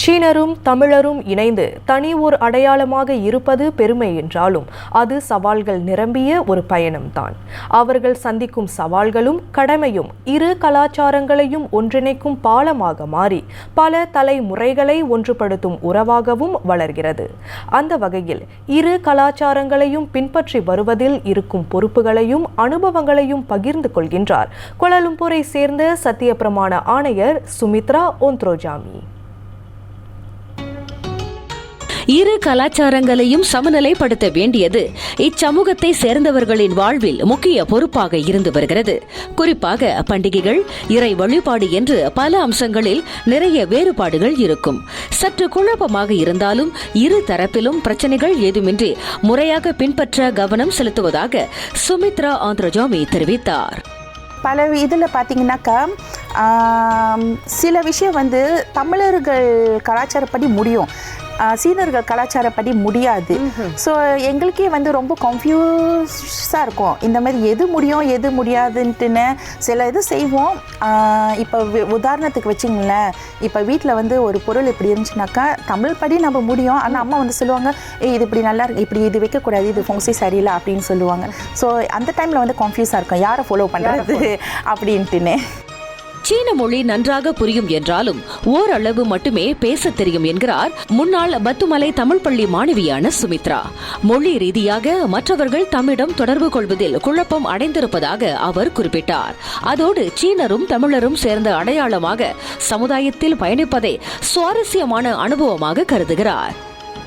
சீனரும் தமிழரும் இணைந்து தனி ஓர் அடையாளமாக இருப்பது பெருமை என்றாலும் அது சவால்கள் நிரம்பிய ஒரு பயணம்தான். அவர்கள் சந்திக்கும் சவால்களும் கடமையும் இரு கலாச்சாரங்களையும் ஒன்றிணைக்கும் பாலமாக மாறி பல தலைமுறைகளை ஒன்றுபடுத்தும் உறவாகவும் வளர்கிறது. அந்த வகையில் இரு கலாச்சாரங்களையும் பின்பற்றி வருவதில் இருக்கும் பொறுப்புகளையும் அனுபவங்களையும் பகிர்ந்து கொள்கின்றார் கோலாலம்பூரை சேர்ந்த சத்திய பிரமாண ஆணையர் சுமித்ரா ஒந்த்ரோஜாமி. இரு கலாச்சாரங்களையும் சமநிலைப்படுத்த வேண்டியது இச்சமூகத்தை சேர்ந்தவர்களின் வாழ்வில் முக்கிய பொறுப்பாக இருந்து வருகிறது. குறிப்பாக பண்டிகைகள், இறை வழிபாடு என்று பல அம்சங்களில் நிறைய வேறுபாடுகள் இருக்கும். சற்று குழப்பமாக இருந்தாலும் இரு தரப்பிலும் பிரச்சனைகள் ஏதுமின்றி முறையாக பின்பற்ற கவனம் செலுத்துவதாக சுமித்ரா ஒந்த்ரோஜாமி தெரிவித்தார். பல இதில் பார்த்தீங்கன்னாக்கா சில விஷயம் தமிழர்கள் கலாச்சாரப்படி முடியும், சீனர்கள் கலாச்சாரப்படி முடியாது. ஸோ எங்களுக்கே ரொம்ப கன்ஃபியூஸாக இருக்கும். இந்த மாதிரி எது முடியும் எது முடியாதுன்ட்டுன்னு சில இது செய்வோம். இப்போ உதாரணத்துக்கு வச்சுங்களேன், இப்போ வீட்டில் ஒரு பொருள் இப்படி இருந்துச்சுனாக்கா தமிழ் படி நம்ம முடியும். ஆனால் அம்மா சொல்லுவாங்க, இது இப்படி நல்லா இருக்கு, இப்படி இது வைக்கக்கூடாது, இது ஃபங்க்ஷி சரியில்லை அப்படின்னு சொல்லுவாங்க. ஸோ அந்த டைமில் கன்ஃபியூஸாக இருக்கும், யாரை ஃபாலோ பண்ணுறது அப்படின்ட்டுன்னு. சீன மொழி நன்றாக புரியும் என்றாலும் ஓரளவு மட்டுமே பேச தெரியும் என்கிறார் முன்னாள் பத்துமலை தமிழ் பள்ளி மாணவியான சுமித்ரா. மொழி ரீதியாக மற்றவர்கள் தம்மிடம் தொடர்பு கொள்வதில் குழப்பம் அடைந்திருப்பதாக அவர் குறிப்பிட்டார். அதோடு சீனரும் தமிழரும் சேர்ந்த அடையாளமாக சமுதாயத்தில் பயணிப்பதை சுவாரஸ்யமான அனுபவமாக கருதுகிறார்.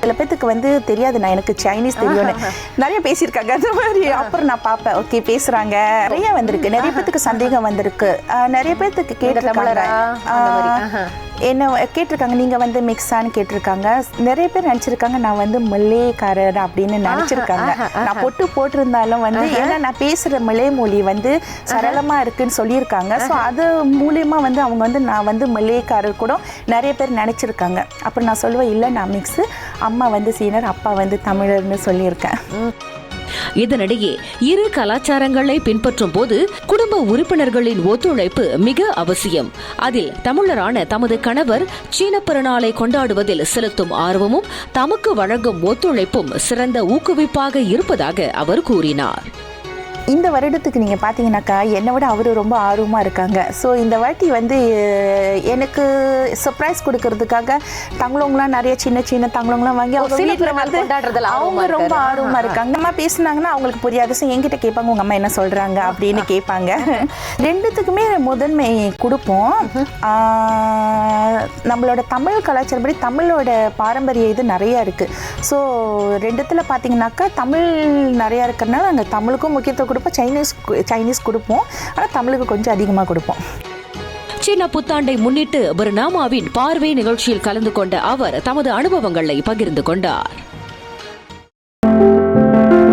சில பேத்துக்கு தெரியாது, நான் எனக்கு சைனீஸ் தெரியும்னு நிறைய பேசியிருக்காங்க. அந்த மாதிரி அப்புறம் நான் பார்ப்பேன், ஓகே பேசுறாங்க, நிறைய வந்திருக்கு. நிறைய பேத்துக்கு சந்தேகம் வந்திருக்கு. நிறைய பேத்துக்கு கேட்டிருக்காங்க, என்ன கேட்டிருக்காங்க, நீங்க மிக்ஸான்னு கேட்டிருக்காங்க. நிறைய பேர் நினைச்சிருக்காங்க நான் மல்லேக்காரர் அப்படின்னு நினைச்சிருக்காங்க. நான் பொட்டு போட்டிருந்தாலும் ஏன்னா நான் பேசுற மலே மொழி சரளமா இருக்குன்னு சொல்லியிருக்காங்க. ஸோ அது மூலியமா அவங்க நான் மல்லேக்காரர் கூட நிறைய பேர் நினைச்சிருக்காங்க. அப்புறம் நான் சொல்லுவேன், இல்லை நான் மிக்ஸு, அம்மா சீனர், அப்பா தமிழர்னு சொல்லியிருக்கேன். இதனிடையே இரு கலாச்சாரங்களை பின்பற்றும் போது குடும்ப உறுப்பினர்களின் ஒத்துழைப்பு மிக அவசியம். அதில் தமிழரான தமது கணவர் சீன பெருநாளை கொண்டாடுவதில் செலுத்தும் ஆர்வமும் தமக்கு வழங்கும் ஒத்துழைப்பும் சிறந்த ஊக்குவிப்பாக இருப்பதாக அவர் கூறினார். இந்த வருடத்துக்கு நீங்கள் பார்த்தீங்கன்னாக்கா என்னை விட அவர் ரொம்ப ஆர்வமாக இருக்காங்க. ஸோ இந்த வாட்டி எனக்கு சர்ப்ரைஸ் கொடுக்கறதுக்காக தங்களவங்களாம் நிறைய சின்ன சின்ன தங்களவங்களாம் வாங்கி அவங்க வீட்டில் அவங்க ரொம்ப ஆர்வமாக இருக்காங்க. அம்மா பேசுனாங்கன்னா அவங்களுக்கு புரியாது. ஸோ என்கிட்ட கேட்பாங்க, உங்கள் அம்மா என்ன சொல்கிறாங்க அப்படின்னு கேட்பாங்க. ரெண்டுத்துக்குமே முதன்மை கொடுப்போம். நம்மளோட தமிழ் கலாச்சாரப்படி தமிழோட பாரம்பரிய இது நிறையா இருக்குது. ஸோ ரெண்டுத்தில் பார்த்தீங்கன்னாக்கா தமிழ் நிறையா இருக்கிறதுனால நாங்கள் தமிழுக்கும் முக்கியத்துவம் கொடுப்போம், சைனீஸ் கொடுப்போம். ஆனால் தமிழுக்கு கொஞ்சம் அதிகமாக கொடுப்போம். சீன புத்தாண்டை முன்னிட்டு பர்னாமாவின் பார்வை நிகழ்ச்சியில் கலந்து கொண்ட அவர் தமது அனுபவங்களை பகிர்ந்து கொண்டார்.